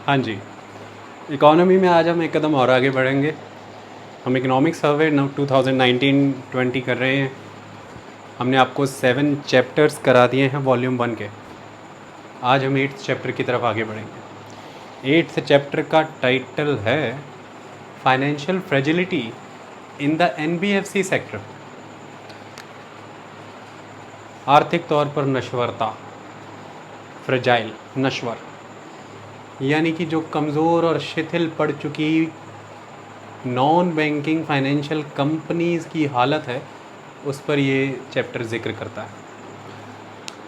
हाँ जी, इकॉनमी में आज हम एक कदम और आगे बढ़ेंगे। हम इकोनॉमिक सर्वे 2019-20 कर रहे हैं। हमने आपको 7 चैप्टर्स करा दिए हैं वॉल्यूम 1 के। आज हम 8th चैप्टर की तरफ आगे बढ़ेंगे। 8th चैप्टर का टाइटल है financial fragility in the NBFC sector. आर्थिक तौर पर नश्वरता, फ्रेजाइल, नश्वर, यानी कि जो कमज़ोर और शिथिल पड़ चुकी नॉन बैंकिंग फाइनेंशियल कंपनीज़ की हालत है, उस पर ये चैप्टर ज़िक्र करता है।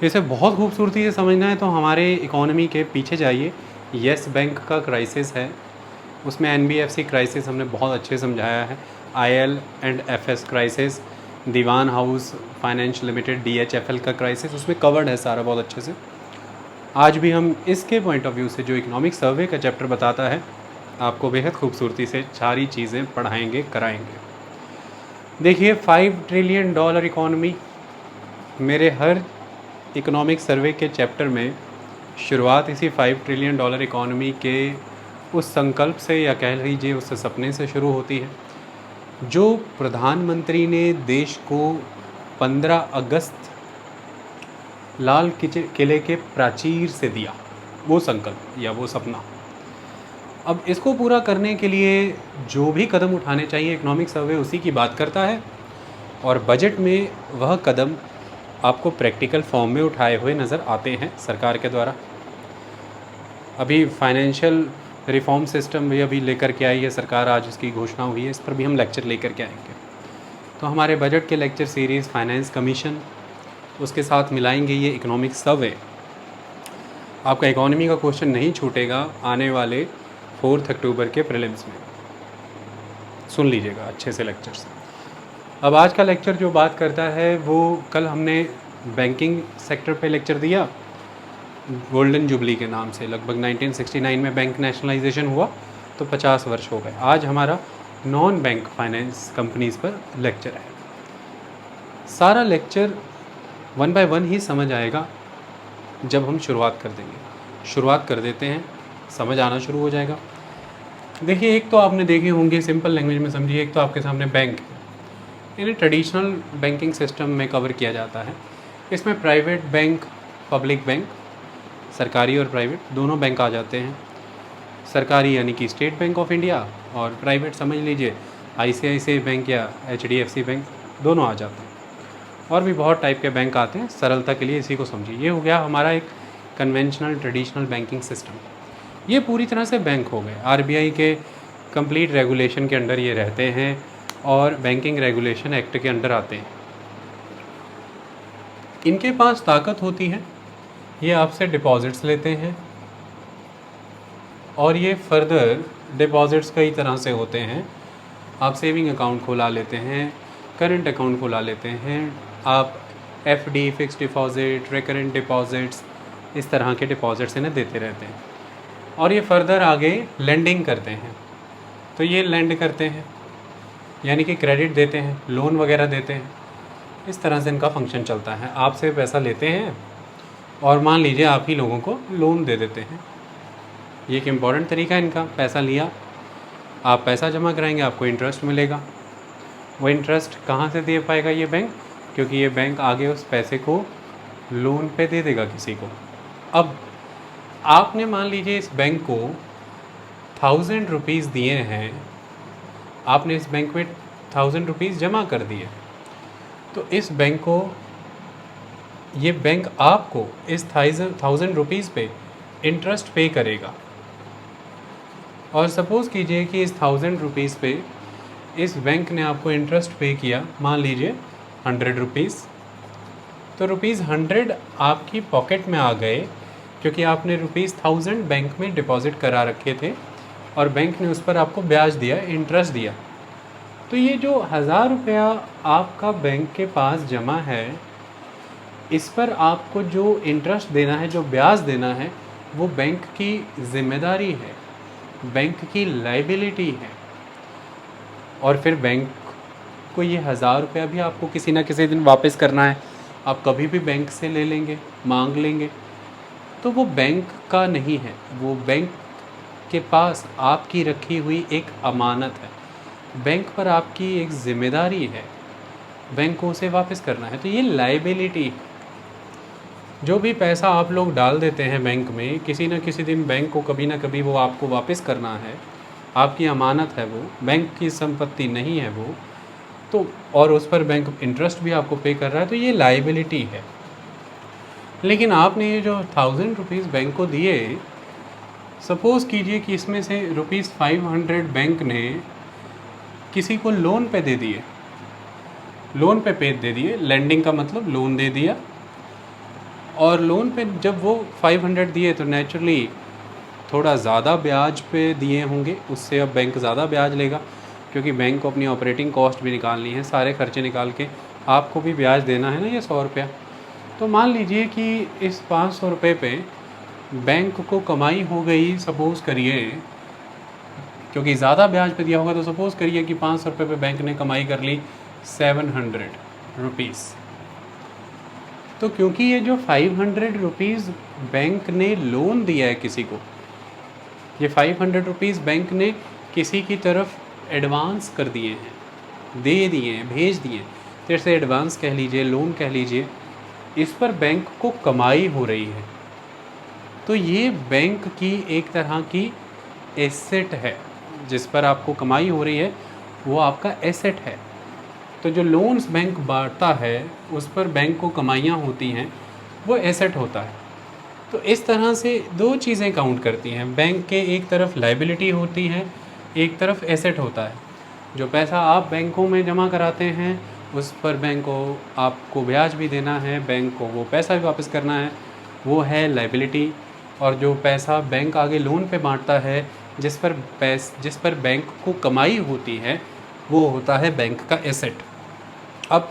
इसे बहुत खूबसूरती से समझना है तो हमारे इकोनॉमी के पीछे जाइए। येस बैंक का क्राइसिस है, उसमें NBFC क्राइसिस हमने बहुत अच्छे समझाया है। IL&FS क्राइसिस, दीवान हाउस फाइनेंस लिमिटेड DHFL का क्राइसिस, उसमें कवर्ड है सारा बहुत अच्छे से। आज भी हम इसके पॉइंट ऑफ व्यू से जो इकोनॉमिक सर्वे का चैप्टर बताता है, आपको बेहद खूबसूरती से सारी चीज़ें पढ़ाएंगे, कराएंगे। देखिए, $5 ट्रिलियन इकॉनमी, मेरे हर इकोनॉमिक सर्वे के चैप्टर में शुरुआत इसी $5 ट्रिलियन इकॉनमी के उस संकल्प से, या कह लीजिए उस सपने से शुरू होती है जो प्रधानमंत्री ने देश को 15 अगस्त लाल किले के प्राचीर से दिया, वो संकल्प या वो सपना। अब इसको पूरा करने के लिए जो भी कदम उठाने चाहिए, इकोनॉमिक सर्वे उसी की बात करता है, और बजट में वह कदम आपको प्रैक्टिकल फॉर्म में उठाए हुए नज़र आते हैं सरकार के द्वारा। अभी फाइनेंशियल रिफॉर्म सिस्टम भी अभी लेकर के आई है सरकार, आज उसकी घोषणा हुई है, इस पर भी हम लेक्चर लेकर के आएंगे। तो हमारे बजट के लेक्चर सीरीज़ फाइनेंस कमीशन, उसके साथ मिलाएंगे ये इकोनॉमिक सर्वे। आपका इकोनॉमी का क्वेश्चन नहीं छूटेगा आने वाले 4 अक्टूबर के प्रीलिम्स में, सुन लीजिएगा अच्छे से लेक्चर्स। अब आज का लेक्चर जो बात करता है, वो कल हमने बैंकिंग सेक्टर पे लेक्चर दिया गोल्डन जुबली के नाम से। लगभग 1969 में बैंक नेशनलाइजेशन हुआ, तो 50 वर्ष हो गए। आज हमारा नॉन बैंक फाइनेंस कंपनीज़ पर लेक्चर है। सारा लेक्चर 1 बाय 1 ही समझ आएगा जब हम शुरुआत कर देंगे। शुरुआत कर देते हैं, समझ आना शुरू हो जाएगा। देखिए, एक तो आपने देखे होंगे, सिंपल लैंग्वेज में समझिए, एक तो आपके सामने बैंक है। इन्हें ट्रेडिशनल बैंकिंग सिस्टम में कवर किया जाता है। इसमें प्राइवेट बैंक, पब्लिक बैंक, सरकारी और प्राइवेट दोनों बैंक आ जाते हैं। सरकारी यानी कि स्टेट बैंक ऑफ इंडिया, और प्राइवेट समझ लीजिए ICICI बैंक या HDFC बैंक, दोनों आ जाते हैं। और भी बहुत टाइप के बैंक आते हैं, सरलता के लिए इसी को समझिए। ये हो गया हमारा एक कन्वेंशनल ट्रेडिशनल बैंकिंग सिस्टम। ये पूरी तरह से बैंक हो गए, RBI के कंप्लीट रेगुलेशन के अंडर ये रहते हैं और बैंकिंग रेगुलेशन एक्ट के अंडर आते हैं। इनके पास ताकत होती है, ये आपसे डिपॉजिट्स लेते हैं, और ये फर्दर डिपॉजिट्स कई तरह से होते हैं। आप सेविंग अकाउंट खुला लेते हैं, करंट अकाउंट खुला लेते हैं, आप FD, fixed deposit, recurrent deposits, इस तरह के डिपॉजिट्स इन्हें देते रहते हैं। और ये फर्दर आगे लेंडिंग करते हैं, तो ये लेंड करते हैं यानी कि क्रेडिट देते हैं, लोन वगैरह देते हैं। इस तरह से इनका फंक्शन चलता है। आपसे पैसा लेते हैं और मान लीजिए आप ही लोगों को लोन दे देते हैं। ये एक इम्पॉर्टेंट तरीका है इनका। पैसा लिया, आप पैसा जमा कराएंगे, आपको इंटरेस्ट मिलेगा। वो इंटरेस्ट कहाँ से दे पाएगा ये बैंक? क्योंकि ये बैंक आगे उस पैसे को लोन पे दे देगा किसी को। अब आपने मान लीजिए इस बैंक को 1000 रुपीज़ दिए हैं, आपने इस बैंक में 1000 रुपीज़ जमा कर दिए, तो इस बैंक को, ये बैंक आपको इस 1000 रुपीज़ पे इंटरेस्ट पे करेगा। और सपोज़ कीजिए कि इस 1000 रुपीज़ पे इस बैंक ने आपको इंटरेस्ट पे किया, मान लीजिए 100 रुपीज़, तो ₹100 आपकी पॉकेट में आ गए, क्योंकि आपने ₹1000 बैंक में डिपॉज़िट करा रखे थे और बैंक ने उस पर आपको ब्याज दिया, इंटरेस्ट दिया। तो ये जो 1000 रुपया आपका बैंक के पास जमा है, इस पर आपको जो इंटरेस्ट देना है, जो ब्याज देना है, वो बैंक की जिम्मेदारी है, बैंक की लायबिलिटी है। और फिर बैंक को ये 1000 रुपया भी आपको किसी ना किसी दिन वापस करना है। आप कभी भी बैंक से ले लेंगे, मांग लेंगे, तो वो बैंक का नहीं है, वो बैंक के पास आपकी रखी हुई एक अमानत है, बैंक पर आपकी एक जिम्मेदारी है, बैंक को उसे वापस करना है। तो ये लाइबिलिटी, जो भी पैसा आप लोग डाल देते हैं बैंक में, किसी न किसी दिन बैंक को कभी ना कभी वो आपको वापस करना है, आपकी अमानत है वो, बैंक की संपत्ति नहीं है वो, तो और उस पर बैंक इंटरेस्ट भी आपको पे कर रहा है, तो ये लाइबिलिटी है। लेकिन आपने ये जो 1000 रुपीज़ बैंक को दिए, सपोज़ कीजिए कि इसमें से ₹500 बैंक ने किसी को लोन पे दे दिए, लोन पे दे दिए, लेंडिंग का मतलब लोन दे दिया, और लोन पे जब वो 500 दिए तो नेचुरली थोड़ा ज़्यादा ब्याज पे दिए होंगे, उससे अब बैंक ज़्यादा ब्याज लेगा, क्योंकि बैंक को अपनी ऑपरेटिंग कॉस्ट भी निकालनी है, सारे खर्चे निकाल के आपको भी ब्याज देना है ना, ये 100 रुपया। तो मान लीजिए कि इस 500 रुपये पे बैंक को कमाई हो गई, सपोज़ करिए, क्योंकि ज़्यादा ब्याज पे दिया होगा, तो सपोज़ करिए कि 500 रुपये पे बैंक ने कमाई कर ली 700 रुपीज़। तो क्योंकि ये जो 500 रुपीज़ बैंक ने लोन दिया है किसी को, ये 500 रुपीज़ बैंक ने किसी की तरफ एडवांस कर दिए हैं, दे दिए हैं, भेज दिए, तो इसे एडवांस कह लीजिए, लोन कह लीजिए, इस पर बैंक को कमाई हो रही है, तो ये बैंक की एक तरह की एसेट है। जिस पर आपको कमाई हो रही है वो आपका एसेट है। तो जो लोन्स बैंक बांटता है उस पर बैंक को कमाइयाँ होती हैं, वो एसेट होता है। तो इस तरह से दो चीज़ें काउंट करती हैं, बैंक के एक तरफ लाइबिलिटी होती है, एक तरफ एसेट होता है। जो पैसा आप बैंकों में जमा कराते हैं उस पर बैंक को आपको ब्याज भी देना है, बैंक को वो पैसा भी वापस करना है, वो है लाइबिलिटी। और जो पैसा बैंक आगे लोन पे बांटता है, जिस पर बैंक को कमाई होती है, वो होता है बैंक का एसेट। अब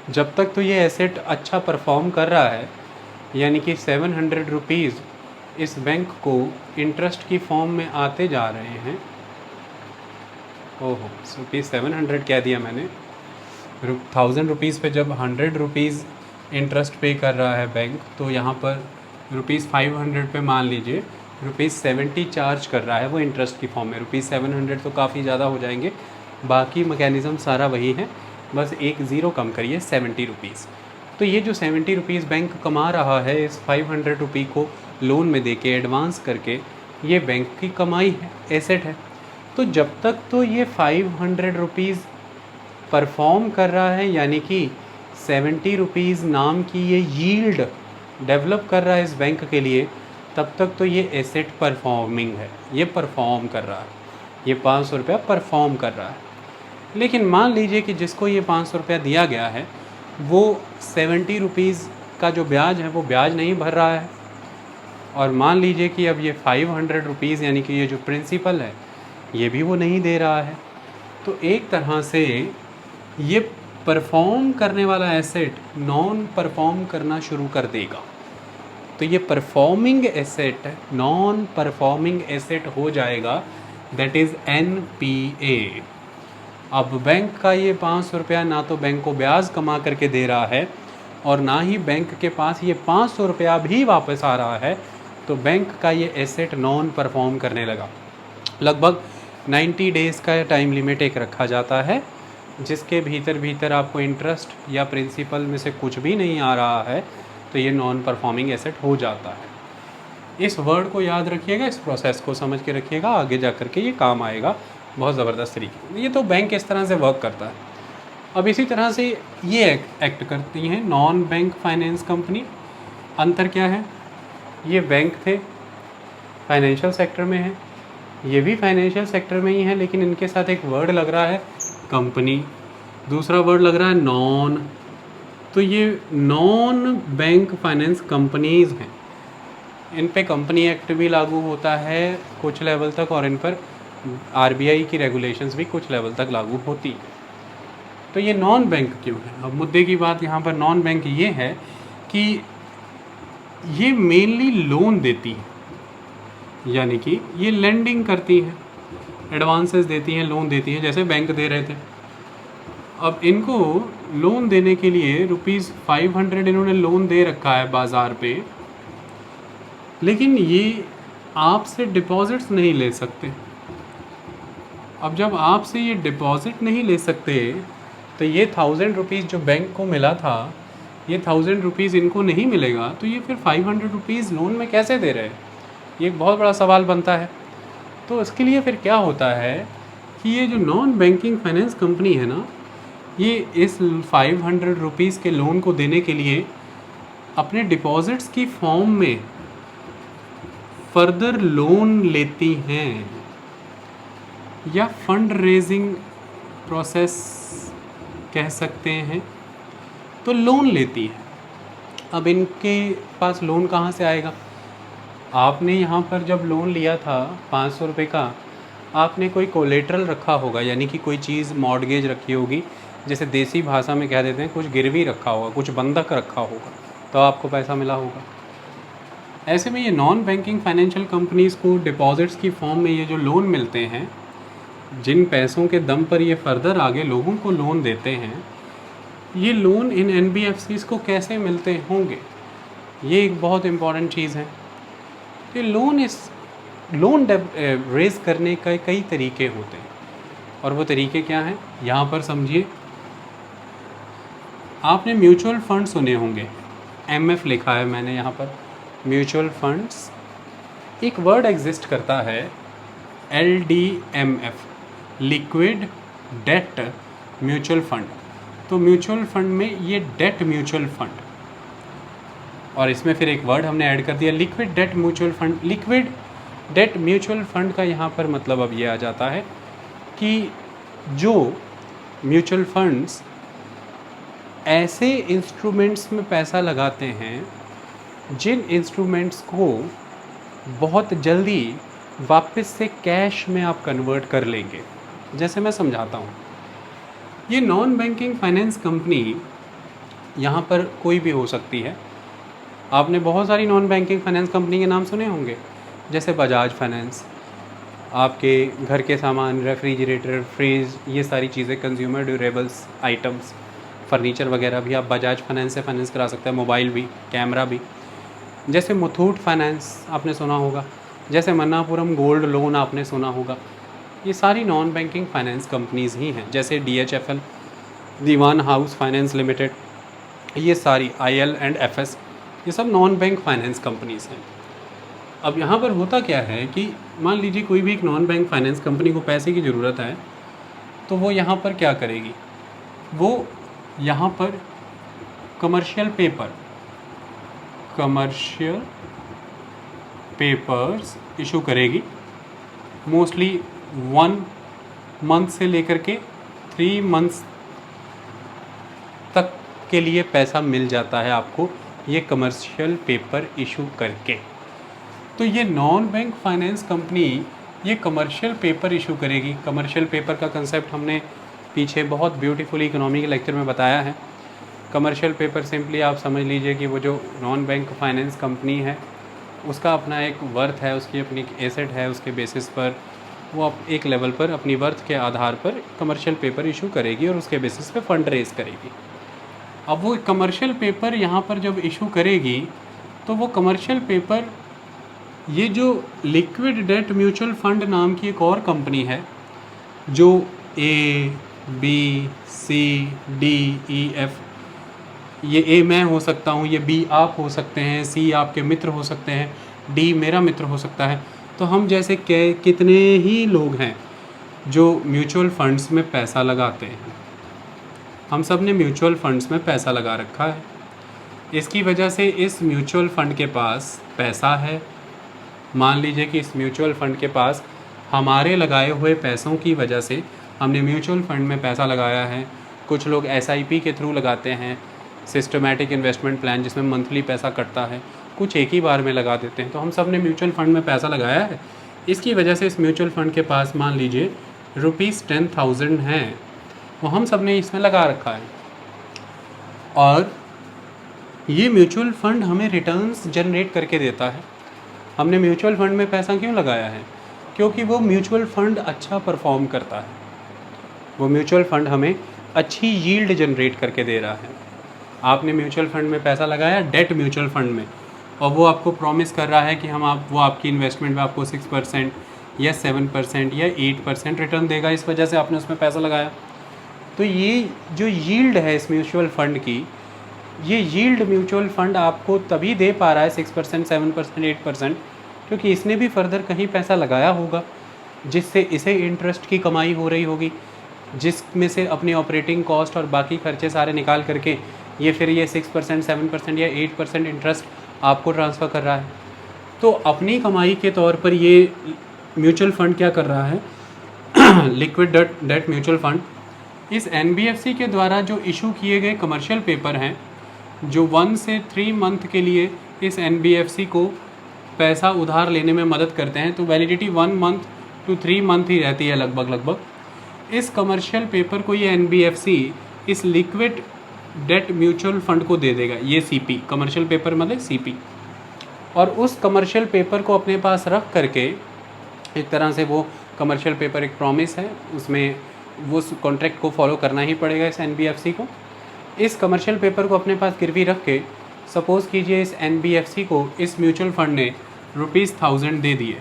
जब तक तो ये एसेट अच्छा परफॉर्म कर रहा है, यानी कि 700 रुपीज़ इस बैंक को इंटरेस्ट की फॉर्म में आते जा रहे हैं। ओहो, ₹700 कह दिया मैंने। 1000 पे जब 100 रुपीज़ इंटरेस्ट पे कर रहा है बैंक, तो यहाँ पर ₹500 पे मान लीजिए ₹70 चार्ज कर रहा है वो इंटरेस्ट की फॉर्म में। ₹700 तो काफ़ी ज़्यादा हो जाएंगे, बाकी मैकेनिज़्म सारा वही है, बस एक ज़ीरो कम करिए, 70 रुपीज़। तो ये जो 70 रुपीज़ बैंक कमा रहा है इस 500 रुपये को लोन में देके एडवांस करके, ये बैंक की कमाई है, एसेट है। तो जब तक तो ये 500 रुपीज़ परफॉर्म कर रहा है, यानी कि 70 रुपीज़ नाम की ये यील्ड डेवलप कर रहा है इस बैंक के लिए, तब तक तो ये एसेट परफॉर्मिंग है, ये परफॉर्म कर रहा है, ये 500 रुपया परफॉर्म कर रहा है। लेकिन मान लीजिए कि जिसको ये 500 रुपया दिया गया है वो 70 रुपीज़ का जो ब्याज है वो ब्याज नहीं भर रहा है, और मान लीजिए कि अब ये 500 रुपीज़ यानी कि ये जो प्रिंसिपल है ये भी वो नहीं दे रहा है, तो एक तरह से ये परफॉर्म करने वाला एसेट नॉन परफॉर्म करना शुरू कर देगा। तो ये performing asset non performing asset हो जाएगा, दैट इज़ NPA। अब बैंक का ये 500 रुपया ना तो बैंक को ब्याज कमा करके दे रहा है, और ना ही बैंक के पास ये 500 रुपया भी वापस आ रहा है, तो बैंक का ये एसेट नॉन परफॉर्म करने लगा। लगभग 90 डेज़ का टाइम लिमिट एक रखा जाता है, जिसके भीतर आपको इंटरेस्ट या प्रिंसिपल में से कुछ भी नहीं आ रहा है, तो ये नॉन परफॉर्मिंग एसेट हो जाता है। इस वर्ड को याद रखिएगा, इस प्रोसेस को समझ के रखिएगा, आगे जा कर के ये काम आएगा बहुत ज़बरदस्त तरीके। ये तो बैंक इस तरह से वर्क करता है। अब इसी तरह से ये एक्ट करती हैं नॉन बैंक फाइनेंस कंपनी। अंतर क्या है? ये बैंक थे, फाइनेंशियल सेक्टर में है, ये भी फाइनेंशियल सेक्टर में ही है, लेकिन इनके साथ एक वर्ड लग रहा है कंपनी, दूसरा वर्ड लग रहा है नॉन। तो ये नॉन बैंक फाइनेंस कंपनीज़ हैं, इन पे कंपनी एक्ट भी लागू होता है कुछ लेवल तक, और इन पर RBI की रेगुलेशंस भी कुछ लेवल तक लागू होती है। तो ये नॉन बैंक क्यों है? अब मुद्दे की बात यहाँ पर नॉन बैंक ये है कि ये मेनली लोन देती है, यानी कि ये लेंडिंग करती है, एडवांसेस देती हैं, लोन देती हैं, जैसे बैंक दे रहे थे। अब इनको लोन देने के लिए ₹500 इन्होंने लोन दे रखा है बाज़ार पे, लेकिन ये आपसे डिपॉजिट्स नहीं ले सकते। अब जब आपसे ये डिपॉजिट नहीं ले सकते तो ये 1000 रुपीज़ जो बैंक को मिला था, ये 1000 रुपीज़ इनको नहीं मिलेगा, तो ये फिर 500 रुपीज़ लोन में कैसे दे रहे हैं? ये एक बहुत बड़ा सवाल बनता है। तो इसके लिए फिर क्या होता है कि ये जो नॉन बैंकिंग फाइनेंस कंपनी है ना, ये इस 500 रुपीज़ के लोन को देने के लिए अपने डिपॉजिट्स की फॉर्म में फर्दर लोन लेती हैं या फंड रेजिंग प्रोसेस कह सकते हैं, तो लोन लेती है। अब इनके पास लोन कहाँ से आएगा? आपने यहाँ पर जब लोन लिया था 500 रुपये का, आपने कोई कोलेटरल रखा होगा, यानी कि कोई चीज़ मॉर्गेज रखी होगी, जैसे देसी भाषा में कह देते हैं, कुछ गिरवी रखा होगा, कुछ बंधक रखा होगा, तो आपको पैसा मिला होगा। ऐसे में ये नॉन बैंकिंग फाइनेंशियल कंपनीज़ को डिपॉजिट्स की फॉर्म में ये जो लोन मिलते हैं, जिन पैसों के दम पर ये फर्दर आगे लोगों को लोन देते हैं, ये लोन इन NBFCs को कैसे मिलते होंगे, ये एक बहुत इम्पॉर्टेंट चीज़ है। ये लोन रेज़ करने का कई तरीके होते हैं, और वो तरीके क्या हैं यहाँ पर समझिए। आपने म्यूचुअल फंड सुने होंगे, MF लिखा है मैंने यहाँ पर, म्यूचुअल फंड्स। एक वर्ड एग्जिस्ट करता है LDMF, liquid debt mutual fund. तो म्यूचुअल फंड में ये डेट म्यूचुअल फंड, और इसमें फिर एक वर्ड हमने ऐड कर दिया liquid debt mutual fund. Liquid debt mutual fund का यहाँ पर मतलब अब ये आ जाता है कि जो म्यूचुअल फंड्स ऐसे इंस्ट्रूमेंट्स में पैसा लगाते हैं जिन इंस्ट्रूमेंट्स को बहुत जल्दी वापस से कैश में आप कन्वर्ट कर लेंगे। जैसे मैं समझाता हूँ, ये नॉन बैंकिंग फाइनेंस कंपनी यहाँ पर कोई भी हो सकती है। आपने बहुत सारी नॉन बैंकिंग फाइनेंस कंपनी के नाम सुने होंगे, जैसे बजाज फाइनेंस, आपके घर के सामान, रेफ्रिजरेटर, फ्रिज, ये सारी चीज़ें, कंज्यूमर ड्यूरेबल्स आइटम्स, फर्नीचर वगैरह भी आप बजाज फाइनेंस से फाइनेंस करा सकते हैं, मोबाइल भी, कैमरा भी। जैसे मुथूट फाइनेंस आपने सुना होगा, जैसे मन्नापुरम गोल्ड लोन आपने सुना होगा। ये सारी नॉन बैंकिंग फाइनेंस कंपनीज़ ही हैं। जैसे DHFL, दीवान हाउस फाइनेंस लिमिटेड, ये सारी IL&FS, ये सब नॉन बैंक फाइनेंस कंपनीज़ हैं। अब यहाँ पर होता क्या है कि मान लीजिए कोई भी एक नॉन बैंक फाइनेंस कंपनी को पैसे की ज़रूरत है, तो वो यहाँ पर क्या करेगी? वो यहाँ पर कमर्शियल पेपर्स इशू करेगी। मोस्टली 1 मंथ से लेकर के 3 मंथ्स तक के लिए पैसा मिल जाता है आपको ये कमर्शियल पेपर इशू करके। तो ये नॉन बैंक फाइनेंस कंपनी ये कमर्शियल पेपर इशू करेगी। कमर्शियल पेपर का कंसेप्ट हमने पीछे बहुत ब्यूटीफुली इकोनॉमी के लेक्चर में बताया है। कमर्शियल पेपर सिंपली आप समझ लीजिए कि वो जो नॉन बैंक फाइनेंस कंपनी है उसका अपना एक वर्थ है, उसकी अपनी एक एसेट है, उसके बेसिस पर वो एक लेवल पर अपनी वर्थ के आधार पर कमर्शियल पेपर इशू करेगी और उसके बेसिस पे फंड रेज करेगी। अब वो कमर्शियल पेपर यहाँ पर जब इशू करेगी तो वो कमर्शियल पेपर, ये जो लिक्विड डेट म्यूचुअल फंड नाम की एक और कंपनी है जो ABCDEF, ये A मैं हो सकता हूँ, ये B आप हो सकते हैं, C आपके मित्र हो सकते हैं, D मेरा मित्र हो सकता है। तो हम जैसे कितने ही लोग हैं जो म्यूचुअल फंड्स में पैसा लगाते हैं। हम सब ने म्यूचुअल फंड्स में पैसा लगा रखा है। इसकी वजह से इस म्यूचुअल फ़ंड के पास पैसा है। मान लीजिए कि इस म्यूचुअल फ़ंड के पास हमारे लगाए हुए पैसों की वजह से हमने म्यूचुअल फ़ंड में पैसा लगाया है। कुछ लोग SIP के थ्रू लगाते हैं, सिस्टमैटिक इन्वेस्टमेंट प्लान, जिसमें मंथली पैसा कटता है, कुछ एक ही बार में लगा देते हैं। तो हम सब ने म्यूचुअल फ़ंड में पैसा लगाया है। इसकी वजह से इस म्यूचुअल फ़ंड के पास मान लीजिए ₹10,000 हैं, वो हम सब ने इसमें लगा रखा है। और ये म्यूचुअल फ़ंड हमें रिटर्न्स जनरेट करके देता है। हमने म्यूचुअल फ़ंड में पैसा क्यों लगाया है? क्योंकि वो म्यूचुअल फ़ंड अच्छा परफॉर्म करता है। वो म्यूचुअल फ़ंड हमें अच्छी यील्ड जनरेट करके दे रहा है। आपने म्यूचुअल फ़ंड में पैसा लगाया, डेट म्यूचुअल फ़ंड में, और वो आपको प्रॉमिस कर रहा है कि वो आपकी इन्वेस्टमेंट में आपको 6% या 7% या 8% रिटर्न देगा, इस वजह से आपने उसमें पैसा लगाया। तो ये जो यील्ड है इस म्यूचुअल फ़ंड की, ये यील्ड म्यूचुअल फ़ंड आपको तभी दे पा रहा है 6%, 7%, 8%, क्योंकि इसने भी फर्दर कहीं पैसा लगाया होगा जिससे इसे इंटरेस्ट की कमाई हो रही होगी, जिसमें से अपनी ऑपरेटिंग कॉस्ट और बाकी खर्चे सारे निकाल करके ये फिर ये 6%, 7% या 8% इंटरेस्ट आपको ट्रांसफ़र कर रहा है। तो अपनी कमाई के तौर पर ये म्यूचुअल फ़ंड क्या कर रहा है लिक्विड डेट म्यूचुअल फ़ंड इस NBFC के द्वारा जो इशू किए गए कमर्शियल पेपर हैं, जो 1 से 3 मंथ के लिए इस NBFC को पैसा उधार लेने में मदद करते हैं, तो वैलिडिटी 1 मंथ to 3 मंथ ही रहती है लगभग। इस कमर्शियल पेपर को ये NBFC इस लिक्विड डेट म्यूचुअल फ़ंड को दे देगा, ये CP कमर्शियल पेपर मतलब CP, और उस कमर्शियल पेपर को अपने पास रख करके एक तरह से वो कमर्शियल पेपर एक प्रॉमिस है, उसमें वो उस कॉन्ट्रैक्ट को फॉलो करना ही पड़ेगा इस NBFC को। इस कमर्शियल पेपर को अपने पास गिरवी रख के सपोज़ कीजिए इस NBFC को इस म्यूचुअल फ़ंड ने ₹1000 दे दिए,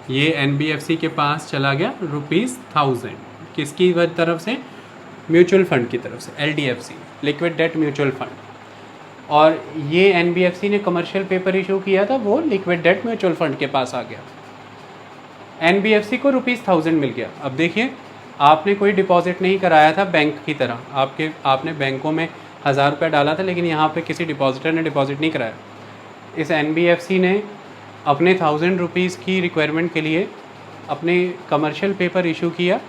ये NBFC के पास चला गया ₹1000, किसकी तरफ से? म्यूचुअल फ़ंड की तरफ से, LDFC liquid debt mutual fund. और ये NBFC ने कमर्शियल पेपर इशू किया था, वो लिक्विड डेट म्यूचुअल फ़ंड के पास आ गया, NBFC को ₹1000 मिल गया। अब देखिए, आपने कोई डिपॉजिट नहीं कराया था बैंक की तरह, आपने बैंकों में 1000 रुपये डाला था, लेकिन यहाँ पे किसी डिपॉजिटर ने डिपॉजिट नहीं कराया। इस NBFC ने अपने 1000 रुपीज़ की रिक्वायरमेंट के लिए अपने कमर्शियल पेपर इशू किया।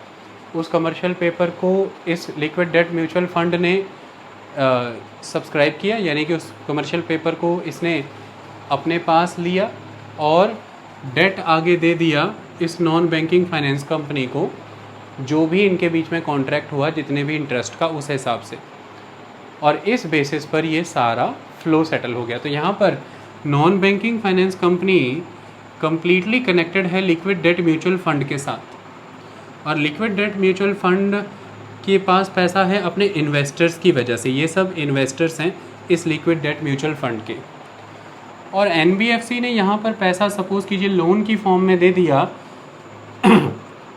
उस कमर्शियल पेपर को इस लिक्विड डेट म्यूचुअल फ़ंड ने सब्सक्राइब किया, यानी कि उस कमर्शियल पेपर को इसने अपने पास लिया और डेट आगे दे दिया इस नॉन बैंकिंग फाइनेंस कंपनी को, जो भी इनके बीच में कॉन्ट्रैक्ट हुआ जितने भी इंटरेस्ट का उस हिसाब से, और इस बेसिस पर ये सारा फ्लो सेटल हो गया। तो यहाँ पर non banking finance company completely connected है लिक्विड डेट म्यूचुअल फ़ंड के साथ, और लिक्विड डेट म्यूचुअल फ़ंड के पास पैसा है अपने इन्वेस्टर्स की वजह से, ये सब इन्वेस्टर्स हैं इस लिक्विड डेट म्यूचुअल फ़ंड के। और NBFC ने यहाँ पर पैसा सपोज़ कीजिए लोन की फॉर्म में दे दिया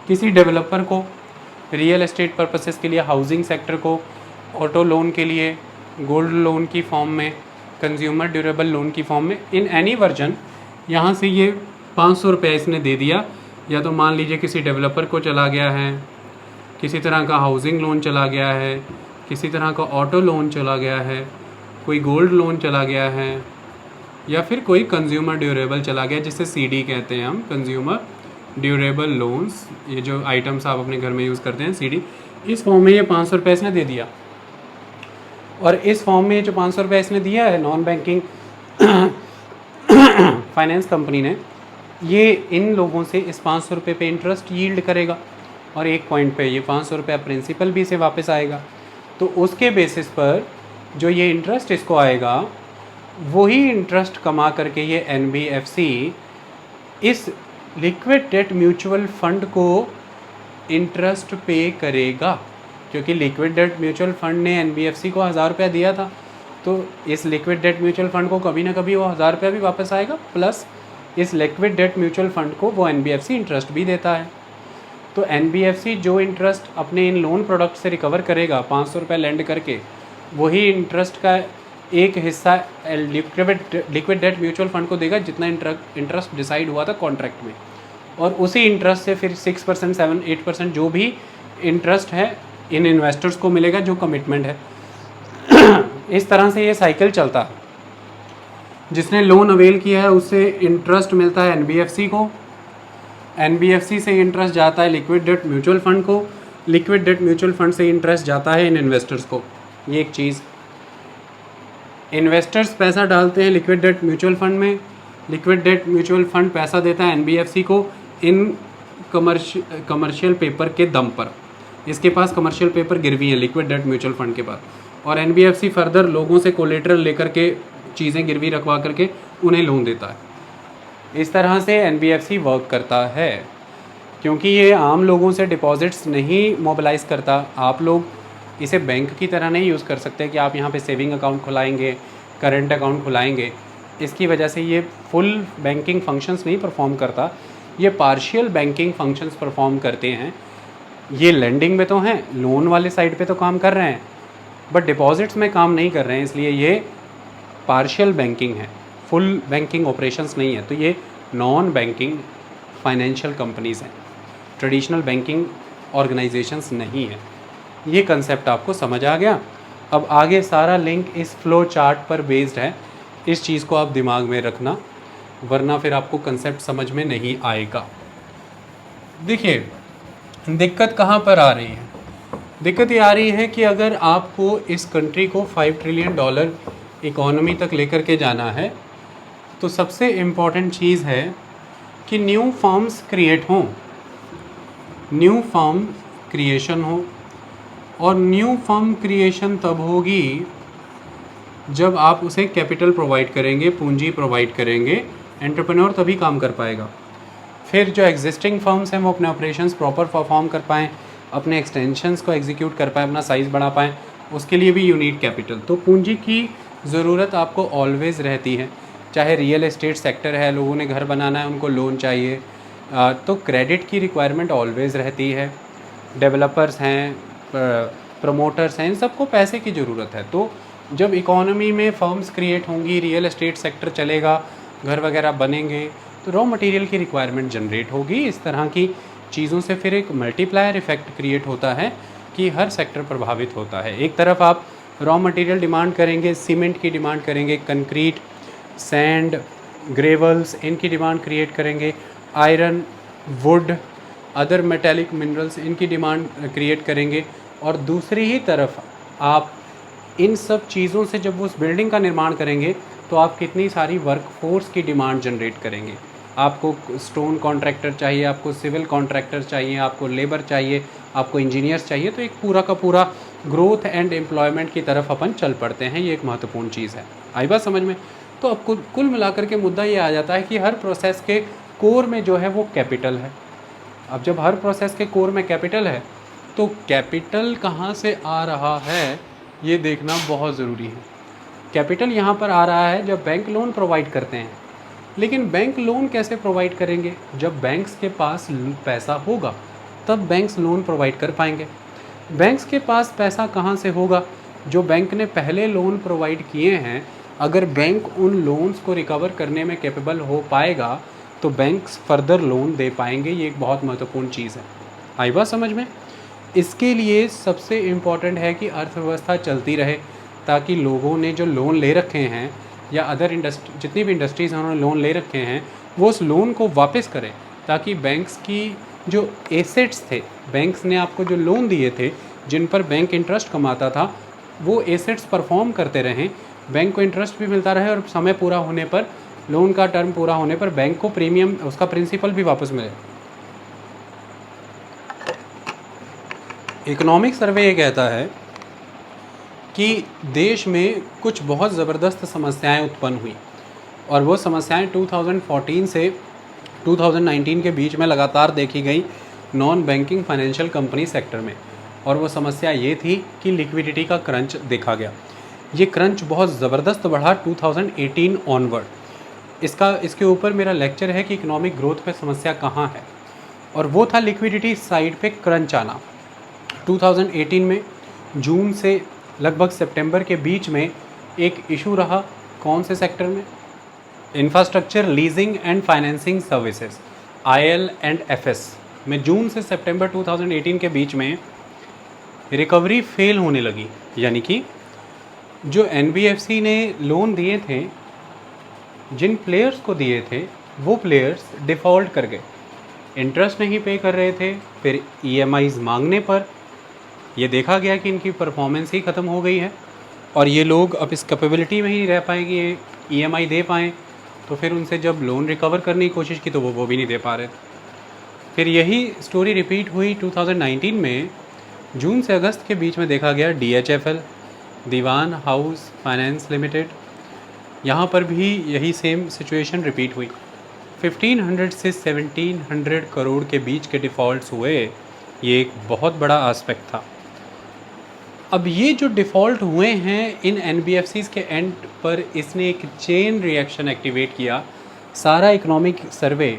किसी डेवलपर को, रियल एस्टेट पर्पसेस के लिए, हाउसिंग सेक्टर को, ऑटो लोन के लिए, गोल्ड लोन की फॉर्म में, कंज्यूमर ड्यूरेबल लोन की फॉर्म में, इन एनी वर्जन। यहाँ से ये 500 रुपये इसने दे दिया, या तो मान लीजिए किसी डेवलपर को चला गया है, किसी तरह का हाउसिंग लोन चला गया है, किसी तरह का ऑटो लोन चला गया है, कोई गोल्ड लोन चला गया है, या फिर कोई कंज्यूमर ड्यूरेबल चला गया, जिसे CD कहते हैं हम, कंज्यूमर ड्यूरेबल लोन्स, ये जो आइटम्स आप अपने घर में यूज़ करते हैं CD। इस फॉर्म में ये 500 रुपये इसने दे दिया, और इस फॉर्म में जो 500 रुपये इसने दिया है नॉन बैंकिंग फाइनेंस कंपनी ने, ये इन लोगों से इस 500 रुपये पे इंटरेस्ट यील्ड करेगा, और एक पॉइंट पे ये 500 रुपये प्रिंसिपल भी इसे वापस आएगा। तो उसके बेसिस पर जो ये इंटरेस्ट इसको आएगा, वही इंटरेस्ट कमा करके ये NBFC इस लिक्विड डेट म्यूचुअल फ़ंड को इंटरेस्ट पे करेगा, क्योंकि लिक्विड डेट म्यूचुअल फ़ंड ने NBFC को 1000 रुपया दिया था, तो इस लिक्विड डेट म्यूचुअल फ़ंड को कभी ना कभी वो 1000 रुपया भी वापस आएगा, प्लस इस लिक्विड डेट म्यूचुअल फ़ंड को वो NBFC इंटरेस्ट भी देता है। तो NBFC जो इंटरेस्ट अपने इन लोन प्रोडक्ट से रिकवर करेगा 500 रुपये लैंड करके, वही इंटरेस्ट का एक हिस्सा लिक्विड डेट म्यूचुअल फ़ंड को देगा, जितना इंटरेस्ट डिसाइड हुआ था कॉन्ट्रैक्ट में, और उसी इंटरेस्ट से फिर 6%, 7%, 8% जो भी इंटरेस्ट है इन इन्वेस्टर्स को मिलेगा, जो कमिटमेंट है। इस तरह से ये साइकिल चलता है। जिसने लोन अवेल किया है उससे इंटरेस्ट मिलता है NBFC को, NBFC से इंटरेस्ट जाता है लिक्विड डेट म्यूचुअल फ़ंड को, लिक्विड डेट म्यूचुअल फ़ंड से इंटरेस्ट जाता है इन इन्वेस्टर्स को। ये एक चीज़, इन्वेस्टर्स पैसा डालते हैं लिक्विड डेट म्यूचुअल फ़ंड में, लिक्विड डेट म्यूचुअल फ़ंड पैसा देता है NBFC को इन कमर्शियल पेपर के दम पर। इसके पास कमर्शियल पेपर गिरवी है लिक्विड डेट म्यूचुअल फ़ंड के पास, और NBFC फर्दर लोगों से कोलेटरल लेकर के चीज़ें गिरवी रखवा करके उन्हें लोन देता है। इस तरह से NBFC वर्क करता है, क्योंकि ये आम लोगों से डिपॉजिट्स नहीं मोबिलाइज़ करता। आप लोग इसे बैंक की तरह नहीं यूज़ कर सकते कि आप यहाँ पे सेविंग अकाउंट खुलाएंगे, करंट अकाउंट खुलाएंगे। इसकी वजह से ये फुल बैंकिंग फंक्शंस नहीं परफॉर्म करता, ये पार्शियल बैंकिंग फंक्शंस परफॉर्म करते हैं। ये लेंडिंग में तो हैं, लोन वाले साइड पे तो काम कर रहे हैं, बट डिपॉजिट्स में काम नहीं कर रहे हैं, इसलिए ये पार्शियल बैंकिंग है, फुल बैंकिंग ऑपरेशंस नहीं है। तो ये नॉन बैंकिंग फाइनेंशियल कंपनीज़ हैं, ट्रेडिशनल बैंकिंग ऑर्गेनाइजेशंस नहीं है। ये कंसेप्ट आपको समझ आ गया। अब आगे सारा लिंक इस फ्लो चार्ट पर बेस्ड है, इस चीज़ को आप दिमाग में रखना, वरना फिर आपको कंसेप्ट समझ में नहीं आएगा। देखिए दिक्कत कहाँ पर आ रही है, दिक्कत ये आ रही है कि अगर आपको इस कंट्री को $5 ट्रिलियन इकोनॉमी तक लेकर के जाना है, तो सबसे इम्पॉर्टेंट चीज़ है कि न्यू फर्म्स क्रिएट हों, न्यू फर्म क्रिएशन हो। और न्यू फर्म क्रिएशन तब होगी जब आप उसे कैपिटल प्रोवाइड करेंगे, पूंजी प्रोवाइड करेंगे, एंटरप्रेन्योर तभी काम कर पाएगा। फिर जो एग्जिस्टिंग फर्म्स हैं वो अपने ऑपरेशंस प्रॉपर परफॉर्म कर पाएँ, अपने एक्सटेंशंस को एग्जीक्यूट कर पाएँ, अपना साइज़ बढ़ा पाएँ, उसके लिए भी यू नीड कैपिटल। तो पूंजी की ज़रूरत आपको ऑलवेज़ रहती है, चाहे रियल एस्टेट सेक्टर है, लोगों ने घर बनाना है, उनको लोन चाहिए, तो क्रेडिट की रिक्वायरमेंट ऑलवेज़ रहती है। डेवलपर्स हैं, प्रमोटर्स हैं, इन सबको पैसे की ज़रूरत है। तो जब इकोनॉमी में फर्म्स क्रिएट होंगी, रियल एस्टेट सेक्टर चलेगा, घर वगैरह बनेंगे, तो रॉ मटेरियल की रिक्वायरमेंट जनरेट होगी। इस तरह की चीज़ों से फिर एक मल्टीप्लायर इफ़ेक्ट क्रिएट होता है कि हर सेक्टर प्रभावित होता है। एक तरफ आप रॉ मटेरियल डिमांड करेंगे, सीमेंट की डिमांड करेंगे, कंक्रीट, सैंड, ग्रेवल्स, इनकी डिमांड क्रिएट करेंगे, iron, would, other metallic minerals, इनकी डिमांड क्रिएट करेंगे। और दूसरी ही तरफ आप इन सब चीज़ों से जब उस बिल्डिंग का निर्माण करेंगे तो आप कितनी सारी वर्कफोर्स की डिमांड जनरेट करेंगे। आपको स्टोन कॉन्ट्रैक्टर चाहिए, आपको सिविल कॉन्ट्रैक्टर चाहिए, आपको लेबर चाहिए, आपको इंजीनियर्स चाहिए। तो एक पूरा का पूरा ग्रोथ एंड एम्प्लॉयमेंट की तरफ अपन चल पड़ते हैं। ये एक महत्वपूर्ण चीज़ है। आई बात समझ में? तो अब कुल मिलाकर के मुद्दा ये आ जाता है कि हर प्रोसेस के कोर में जो है वो कैपिटल है। अब जब हर प्रोसेस के कोर में कैपिटल है, तो कैपिटल कहाँ से आ रहा है ये देखना बहुत ज़रूरी है। कैपिटल यहाँ पर आ रहा है जब बैंक लोन प्रोवाइड करते हैं। लेकिन बैंक लोन कैसे प्रोवाइड करेंगे? जब बैंक्स के पास पैसा होगा तब बैंक्स लोन प्रोवाइड कर पाएंगे। बैंक्स के पास पैसा कहाँ से होगा? जो बैंक ने पहले लोन प्रोवाइड किए हैं, अगर बैंक उन लोन्स को रिकवर करने में कैपेबल हो पाएगा तो बैंक्स फर्दर लोन दे पाएंगे। ये एक बहुत महत्वपूर्ण चीज़ है। आई बात समझ में? इसके लिए सबसे इम्पॉर्टेंट है कि अर्थव्यवस्था चलती रहे, ताकि लोगों ने जो लोन ले रखे हैं या अदर इंडस्ट्री, जितनी भी इंडस्ट्रीज़ हैं उन्होंने लोन ले रखे हैं, वो उस लोन को वापस करें, ताकि बैंक्स की जो एसेट्स थे, बैंक्स ने आपको जो लोन दिए थे जिन पर बैंक इंटरेस्ट कमाता था, वो एसेट्स परफॉर्म करते रहें, बैंक को इंटरेस्ट भी मिलता रहे और समय पूरा होने पर, लोन का टर्म पूरा होने पर बैंक को प्रीमियम, उसका प्रिंसिपल भी वापस मिले। इकोनॉमिक सर्वे ये कहता है कि देश में कुछ बहुत ज़बरदस्त समस्याएं उत्पन्न हुई, और वो समस्याएं 2014 से 2019 के बीच में लगातार देखी गई non banking financial company sector में। और वो समस्या ये थी कि लिक्विडिटी का क्रंच देखा गया। ये क्रंच बहुत ज़बरदस्त बढ़ा 2018 ऑनवर्ड। इसके ऊपर मेरा लेक्चर है कि इकोनॉमिक ग्रोथ पे समस्या कहाँ है, और वो था लिक्विडिटी साइड पे क्रंच आना। 2018 में जून से लगभग सितंबर के बीच में एक इशू रहा। कौन से सेक्टर में? Infrastructure leasing and financing services, IL&FS में जून से सितंबर 2018 के बीच में रिकवरी फेल होने लगी। यानी कि जो NBFC ने लोन दिए थे, जिन प्लेयर्स को दिए थे, वो प्लेयर्स डिफ़ॉल्ट कर गए, इंटरेस्ट नहीं पे कर रहे थे। फिर EMIs मांगने पर ये देखा गया कि इनकी परफॉर्मेंस ही ख़त्म हो गई है, और ये लोग अब इस कैपेबिलिटी में ही रह पाए कि ये EMI दे पाएँ। तो फिर उनसे जब लोन रिकवर करने की कोशिश की तो वो भी नहीं दे पा रहे। फिर यही स्टोरी रिपीट हुई 2019 में। जून से अगस्त के बीच में देखा गया DHFL, दीवान हाउस फाइनेंस लिमिटेड, यहाँ पर भी यही सेम सिचुएशन रिपीट हुई। 1500 से 1700 करोड़ के बीच के डिफ़ॉल्ट्स हुए। ये एक बहुत बड़ा एस्पेक्ट था। अब ये जो डिफ़ॉल्ट हुए हैं इन एनबीएफसीज़ के एंड पर, इसने एक चेन रिएक्शन एक्टिवेट किया। सारा इकोनॉमिक सर्वे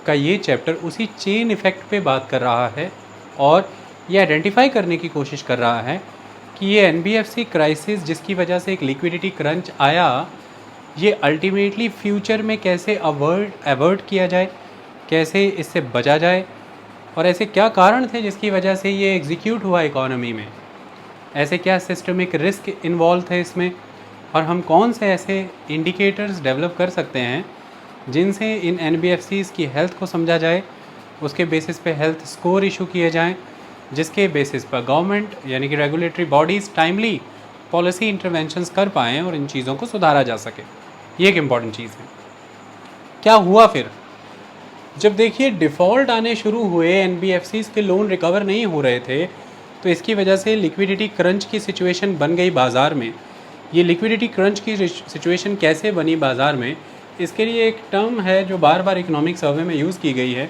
का ये चैप्टर उसी चेन इफ़ेक्ट पे बात कर रहा है और ये आइडेंटिफाई करने की कोशिश कर रहा है कि ये एनबीएफसी क्राइसिस जिसकी वजह से एक लिक्विडिटी क्रंच आया, ये अल्टीमेटली फ्यूचर में कैसे अवॉइड किया जाए, कैसे इससे बचा जाए, और ऐसे क्या कारण थे जिसकी वजह से ये एग्जीक्यूट हुआ इकोनॉमी में, ऐसे क्या सिस्टमिक रिस्क इन्वॉल्व थे इसमें, और हम कौन से ऐसे इंडिकेटर्स डेवलप कर सकते हैं जिनसे इन एनबीएफसीज़ की हेल्थ को समझा जाए, उसके बेसिस पे हेल्थ स्कोर इशू किए जाएं, जिसके बेसिस पर गवर्नमेंट यानी कि regulatory bodies timely policy interventions कर पाएँ और इन चीज़ों को सुधारा जा सके। ये एक इम्पॉर्टेंट चीज़ है। क्या हुआ फिर? जब देखिए डिफ़ॉल्ट आने शुरू हुए, एनबीएफसीज़ के लोन रिकवर नहीं हो रहे थे, तो इसकी वजह से लिक्विडिटी क्रंच की सिचुएशन बन गई बाज़ार में। ये लिक्विडिटी क्रंच की सिचुएशन कैसे बनी बाज़ार में, इसके लिए एक टर्म है जो बार बार इकोनॉमिक सर्वे में यूज़ की गई है,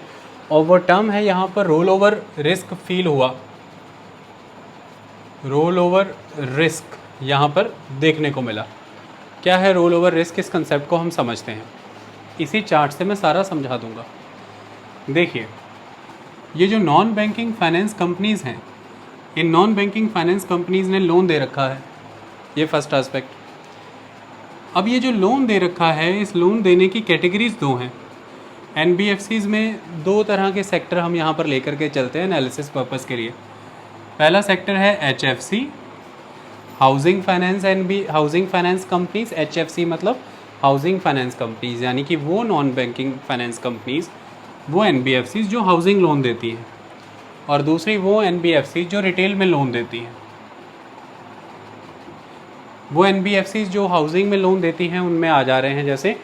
और वो टर्म है यहाँ पर रोल ओवर रिस्क फील हुआ। रोल ओवर रिस्क यहाँ पर देखने को मिला। क्या है रोल ओवर रिस्क? इस कंसेप्ट को हम समझते हैं, इसी चार्ट से मैं सारा समझा दूंगा। देखिए, ये जो नॉन बैंकिंग फाइनेंस कंपनीज़ हैं, in non banking finance companies ने लोन दे रखा है, ये फर्स्ट एस्पेक्ट। अब ये जो लोन दे रखा है, इस लोन देने की कैटेगरीज दो हैं। एनबीएफसीज़ में दो तरह के सेक्टर हम यहाँ पर लेकर के चलते हैं एनालिसिस पर्पस के लिए। पहला सेक्टर है HFC, housing finance housing finance companies. HFC मतलब हाउसिंग फाइनेंस कंपनीज, यानी कि वो नॉन बैंकिंग फाइनेंस कंपनीज, वो एनबीएफसीज़ जो हाउसिंग लोन देती हैं, और दूसरी वो एनबीएफसीज़ जो रिटेल में लोन देती हैं। वो एनबीएफसीज़ जो हाउसिंग में लोन देती हैं उनमें आ जा रहे हैं जैसे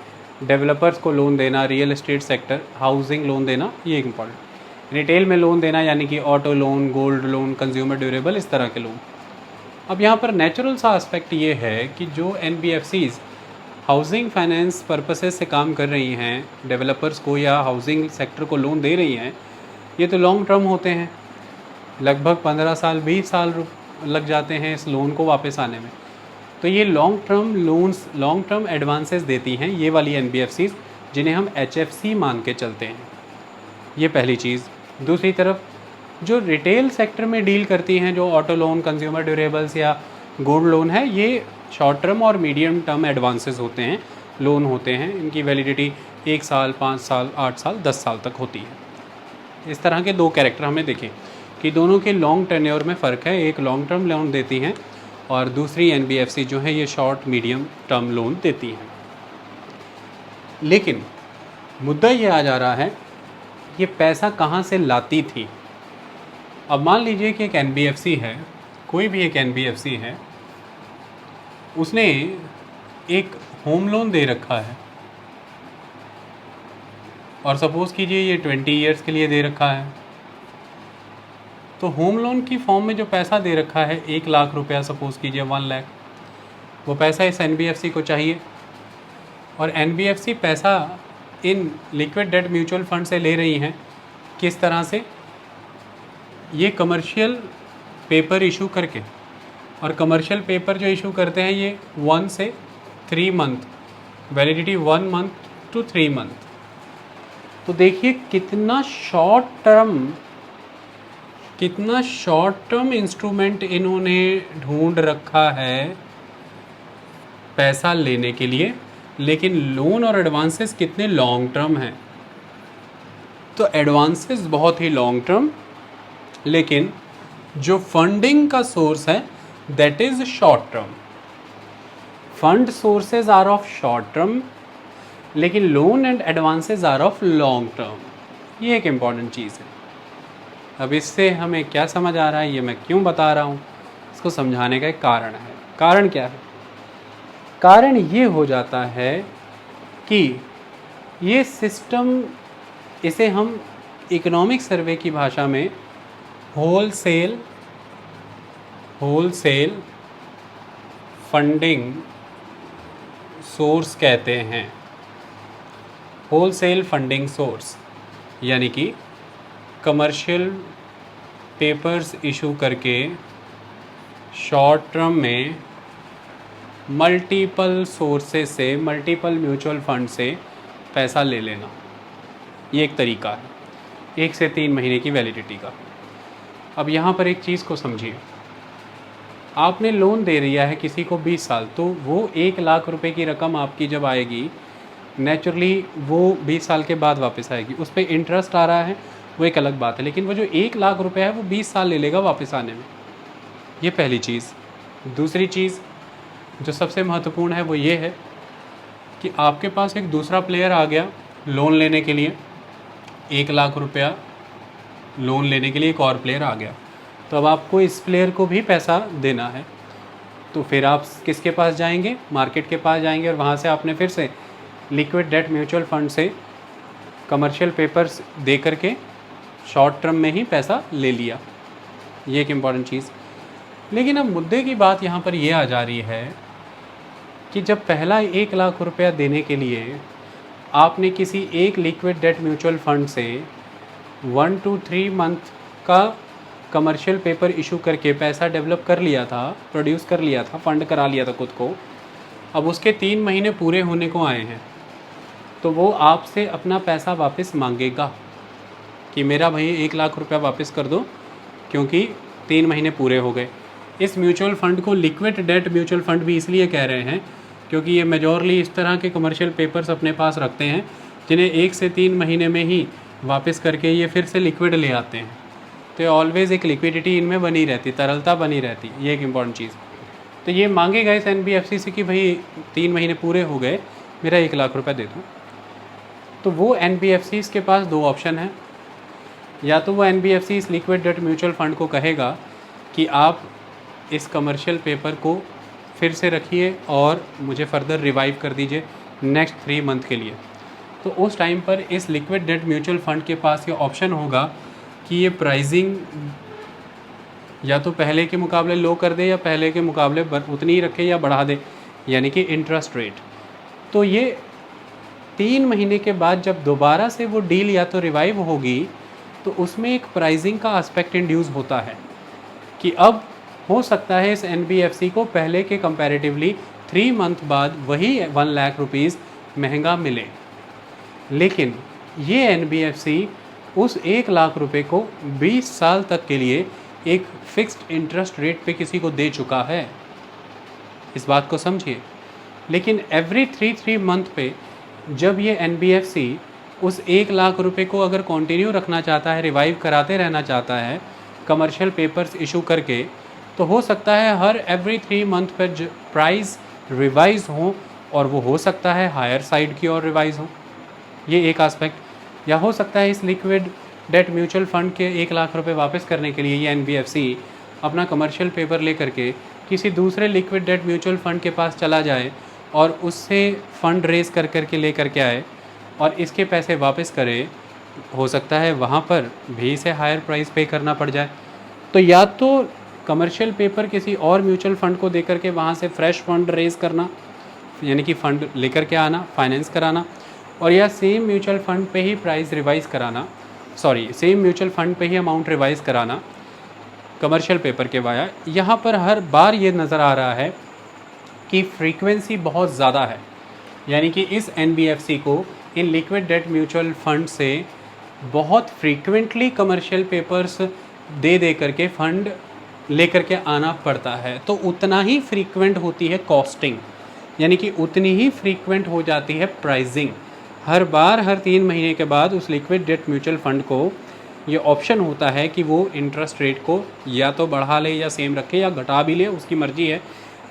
डेवलपर्स को लोन देना, real estate sector, housing loan देना, ये एक इम्पॉर्टेंट। रिटेल में लोन देना यानी कि auto loan, gold loan, consumer durable, इस तरह के लोन। अब यहाँ पर नेचुरल सा एस्पेक्ट ये है कि जो एनबीएफसीज़ हाउसिंग फाइनेंस पर्पसेस से काम कर रही हैं, डेवलपर्स को या हाउसिंग सेक्टर को लोन दे रही हैं, ये तो लॉन्ग टर्म होते हैं, लगभग 15 साल 20 साल लग जाते हैं इस लोन को वापस आने में। तो ये long term loans, long term advances देती हैं ये वाली एनबीएफसीज़, जिन्हें हम एचएफसी मान के चलते हैं। ये पहली चीज़। दूसरी तरफ जो रिटेल सेक्टर में डील करती हैं, जो ऑटो लोन, कंज्यूमर ड्यूरेबल्स या गोल्ड लोन है, ये शॉर्ट टर्म और मीडियम टर्म एडवांसेस होते हैं, लोन होते हैं। इनकी वैलिडिटी 1 साल, 5 साल, 8 साल, 10 साल तक होती है। इस तरह के दो कैरेक्टर हमें देखें कि दोनों के लॉन्ग टेन्योर में फ़र्क है। एक लॉन्ग टर्म लोन देती हैं और दूसरी एनबीएफसी जो है ये शॉर्ट मीडियम टर्म लोन देती हैं। लेकिन मुद्दा ये आ जा रहा है, ये पैसा कहाँ से लाती थी? अब मान लीजिए कि एक एनबीएफसी है, कोई भी एक एनबीएफसी है, उसने एक होम लोन दे रखा है, और सपोज़ कीजिए ये 20 ईयर्स के लिए दे रखा है। तो होम लोन की फॉर्म में जो पैसा दे रखा है 1 लाख रुपया, सपोज़ कीजिए 1 लाख, वो पैसा इस एनबीएफसी को चाहिए, और एनबीएफसी पैसा in liquid debt mutual fund से ले रही हैं। किस तरह से? ये कमर्शियल पेपर इशू करके, और कमर्शियल पेपर जो इशू करते हैं ये 1 से 3 month, validity 1 month to 3 month. तो देखिए कितना शॉर्ट टर्म इंस्ट्रूमेंट इन्होंने ढूंढ रखा है पैसा लेने के लिए, लेकिन लोन और एडवांसेस कितने लॉन्ग टर्म हैं। तो एडवांसेस बहुत ही लॉन्ग टर्म, लेकिन जो फंडिंग का सोर्स है that is short term. Fund sources are of short term, लेकिन loan and advances are of long term. ये एक इम्पॉर्टेंट चीज़ है। अब इससे हमें क्या समझ आ रहा है, ये मैं क्यों बता रहा हूँ, इसको समझाने का एक कारण है। कारण क्या है? कारण ये हो जाता है कि ये सिस्टम, इसे हम इकोनॉमिक सर्वे की भाषा में होलसेल फंडिंग सोर्स कहते हैं। होलसेल फंडिंग सोर्स यानी कि कमर्शियल पेपर्स इशू करके शॉर्ट टर्म में मल्टीपल सोर्सेज से, मल्टीपल म्यूचुअल फंड से पैसा ले लेना, ये एक तरीका है 1 से 3 महीने की वैलिडिटी का। अब यहाँ पर एक चीज़ को समझिए, आपने लोन दे दिया है किसी को 20 साल, तो वो 1 लाख रुपए की रकम आपकी जब आएगी, नेचुरली वो 20 साल के बाद वापस आएगी। उस पर इंटरेस्ट आ रहा है वो एक अलग बात है, लेकिन वो जो 1 लाख रुपए है वो 20 साल ले लेगा वापस आने में। ये पहली चीज़। दूसरी चीज़ जो सबसे महत्वपूर्ण है वो ये है कि आपके पास एक दूसरा प्लेयर आ गया लोन लेने के लिए, 1 लाख रुपया लोन लेने के लिए एक और प्लेयर आ गया, तो अब आपको इस प्लेयर को भी पैसा देना है। तो फिर आप किसके पास जाएंगे? मार्केट के पास जाएंगे, और वहाँ से आपने फिर से लिक्विड डेट म्यूचुअल फंड से कमर्शियल पेपर्स दे करके शॉर्ट टर्म में ही पैसा ले लिया। ये एक इम्पॉर्टेंट चीज़। लेकिन अब मुद्दे की बात यहाँ पर ये आ जा रही है कि जब पहला 1 लाख रुपया देने के लिए आपने किसी एक लिक्विड डेट म्यूचुअल फंड से 1 to 3 मंथ का कमर्शियल पेपर इशू करके पैसा डेवलप कर लिया था, प्रोड्यूस कर लिया था, फंड करा लिया था खुद को, अब उसके 3 महीने पूरे होने को आए हैं, तो वो आपसे अपना पैसा वापस मांगेगा कि मेरा भाई 1 लाख रुपया वापस कर दो क्योंकि 3 महीने पूरे हो गए। इस म्यूचुअल फ़ंड को लिक्विड डेट म्यूचुअल फ़ंड भी इसलिए कह रहे हैं क्योंकि ये मेजॉरली इस तरह के कमर्शियल पेपर्स अपने पास रखते हैं जिन्हें 1 से 3 महीने में ही वापस करके ये फिर से लिक्विड ले आते हैं। तो ऑलवेज़ एक लिक्विडिटी इनमें बनी रहती, तरलता बनी रहती, ये एक इम्पॉर्टेंट चीज़। तो ये मांगेगा इस NBFC से कि भाई 3 महीने पूरे हो गए, मेरा 1 लाख रुपये दे दो। तो वो NBFCs के पास 2 ऑप्शन हैं। या तो वो NBFC इस लिक्विड डेट म्यूचुअल फ़ंड को कहेगा कि आप इस कमर्शियल पेपर को फिर से रखिए और मुझे फर्दर रिवाइव कर दीजिए नेक्स्ट 3 मंथ के लिए। तो उस टाइम पर इस लिक्विड डेट म्यूचुअल फ़ंड के पास ये ऑप्शन होगा कि ये प्राइसिंग या तो पहले के मुकाबले लो कर दे या पहले के मुकाबले उतनी ही रखे या बढ़ा दे, यानी कि इंटरेस्ट रेट। तो ये 3 महीने के बाद जब दोबारा से वो डील या तो रिवाइव होगी तो उसमें एक प्राइसिंग का एस्पेक्ट इंड्यूस होता है कि अब हो सकता है इस NBFC को पहले के कंपैरेटिवली 3 मंथ बाद वही 1 लाख रुपीज़ महंगा मिले। लेकिन ये NBFC उस 1 लाख रुपए को 20 साल तक के लिए एक फ़िक्स्ड इंटरेस्ट रेट पे किसी को दे चुका है। इस बात को समझिए। लेकिन एवरी 3 मंथ पे जब ये NBFC उस 1 लाख रुपए को अगर कंटिन्यू रखना चाहता है, रिवाइव कराते रहना चाहता है कमर्शियल पेपर्स इशू करके, तो हो सकता है हर एवरी 3 मंथ पर प्राइस रिवाइज हो, और वो हो सकता है हायर साइड की और रिवाइज हो। ये एक एस्पेक्ट। या हो सकता है इस लिक्विड डेट म्यूचुअल फ़ंड के 1 लाख रुपए वापस करने के लिए ये NBFC अपना कमर्शियल पेपर ले करके किसी दूसरे लिक्विड डेट म्यूचुअल फ़ंड के पास चला जाए और उससे फ़ंड रेज कर करके ले करके आए और इसके पैसे वापस करे। हो सकता है वहाँ पर भी इसे हायर प्राइस पे करना पड़ जाए। तो या तो कमर्शियल पेपर किसी और म्यूचुअल फ़ंड को दे करके वहाँ से फ्रेश फंड रेज़ करना, यानी कि फ़ंड लेकर के आना, फाइनेंस कराना, और या सेम म्यूचुअल फ़ंड पे ही प्राइस रिवाइज़ कराना, सेम म्यूचुअल फ़ंड पे ही अमाउंट रिवाइज़ कराना कमर्शियल पेपर के वाया। यहाँ पर हर बार ये नज़र आ रहा है कि फ्रीक्वेंसी बहुत ज़्यादा है, यानी कि इस NBFC को in liquid debt mutual fund से बहुत फ्रीक्वेंटली कमर्शियल पेपर्स दे करके फ़ंड लेकर के आना पड़ता है। तो उतना ही फ्रीक्वेंट होती है कॉस्टिंग, यानी कि उतनी ही फ्रीक्वेंट हो जाती है प्राइसिंग। हर बार हर 3 महीने के बाद उस लिक्विड डेट म्यूचुअल फ़ंड को ये ऑप्शन होता है कि वो इंटरेस्ट रेट को या तो बढ़ा ले या सेम रखे या घटा भी ले, उसकी मर्ज़ी है।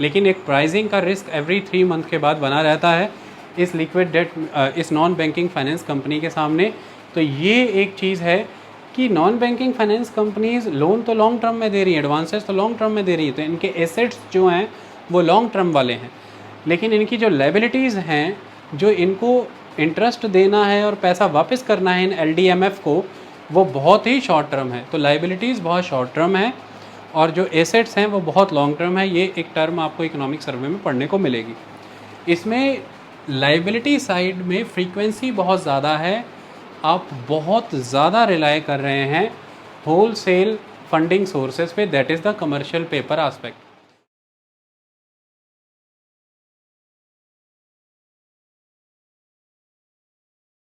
लेकिन एक प्राइसिंग का रिस्क एवरी 3 मंथ के बाद बना रहता है इस लिक्विड डेट इस नॉन बैंकिंग फाइनेंस कंपनी के सामने। तो ये एक चीज़ है कि non banking finance companies loan तो लॉन्ग टर्म में दे रही हैं, एडवांसेस तो लॉन्ग टर्म में दे रही हैं, तो इनके एसेट्स जो हैं वो लॉन्ग टर्म वाले हैं। लेकिन इनकी जो लायबिलिटीज़ हैं, जो इनको इंटरेस्ट देना है और पैसा वापस करना है इन LDMF को, वो बहुत ही शॉर्ट टर्म है। तो लायबिलिटीज़ बहुत शॉर्ट टर्म है और जो एसेट्स हैं वो बहुत लॉन्ग टर्म है। ये एक टर्म आपको इकोनॉमिक सर्वे में पढ़ने को मिलेगी। इसमें लायबिलिटी साइड में फ्रीक्वेंसी बहुत ज़्यादा है, आप बहुत ज़्यादा रिलाई कर रहे हैं होल सेल फंडिंग सोर्सेज पे, that is the commercial paper aspect.